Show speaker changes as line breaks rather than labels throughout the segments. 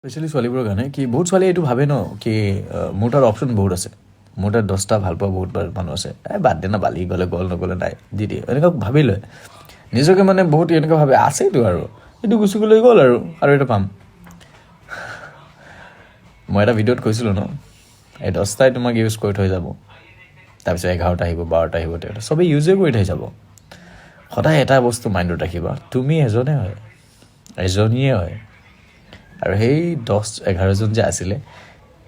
Specially ছোৱালীবোৰৰ কাৰণে কি বহুত ছোৱালীয়ে এইটো ভাবে ন কি মোৰ তাত অপশ্যন বহুত আছে, মোৰ তাত 10টা ভাল পোৱা বহুত মানুহ আছে, বাদ দে না, বালি গ'লে গ'ল, নগ'লে নাই, দি দিয়ে, এনেকুৱা ভাবি লয় নিজকে, মানে বহুত এনেকুৱা ভাবে আছেইতো আৰু এইটো গুচি গ'লে গ'ল আৰু এটা পাম। মই এটা ভিডিঅ'ত কৈছিলোঁ ন, এই 10টাই তোমাক ইউজ কৰি থৈ যাব, তাৰপিছত 11টা আহিব, 12টা আহিব, 13টা চবেই ইউজে কৰি থৈ যাব। সদায় এটা বস্তু মাইণ্ডত ৰাখিবা, তুমি এজনে হয়, এজনীয়ে হয়, আৰু সেই 10-11জন যে আছিলে,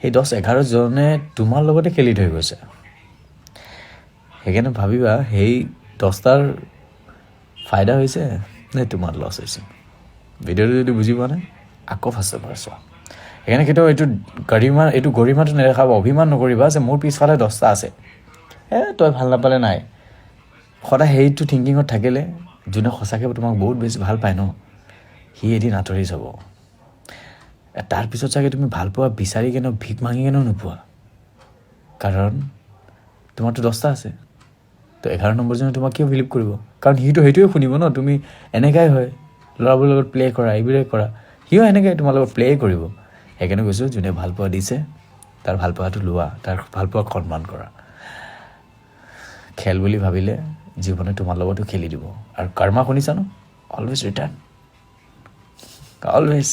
সেই 10-11জনে তোমাৰ লগতে খেলি থৈ গৈছে। সেইকাৰণে ভাবিবা সেই 10টাৰ ফাইদা হৈছে নে তোমাৰ লছ হৈছে। ভিডিঅ'টো যদি বুজি পোৱা নাই আকৌ ফাৰ্ষ্টৰ পৰা চোৱা। সেইকাৰণে কেতিয়াও এইটো গৰিমাটো নেদেখাবা, অভিমান নকৰিবা যে মোৰ পিছফালে 10টা আছে, তই ভাল নাপালে নাই। সদায় সেইটো থিংকিঙত থাকিলে যোনে সঁচাকৈ তোমাক বহুত বেছি ভাল পায় ন, সি এদিন আঁতৰি যাব। তাৰপিছত চাগে তুমি ভাল পোৱা বিচাৰি কেনে ভিক মাগি কেনেও নোপোৱা, কাৰণ তোমাৰতো 10টা আছে। তো 11 নম্বৰজনে তোমাক কিয় বিলিভ কৰিব, কাৰণ সিটো সেইটোৱে শুনিব ন, তুমি এনেকাই হয়, ল'ৰাবোৰৰ লগত প্লে কৰা, এইবোৰেই কৰা, সিও এনেকৈ তোমাৰ লগত প্লে কৰিব। সেইকাৰণে কৈছোঁ, যোনে ভাল পোৱা দিছে তাৰ ভাল পোৱাটো লোৱা, তাৰ ভাল পোৱাক সন্মান কৰা। খেল বুলি ভাবিলে জীৱনে তোমাৰ লগতো খেলি দিব, আৰু কৰ্মা শুনিছা ন, অলৱেজ ৰিটাৰ্ণ, অলৱেজ।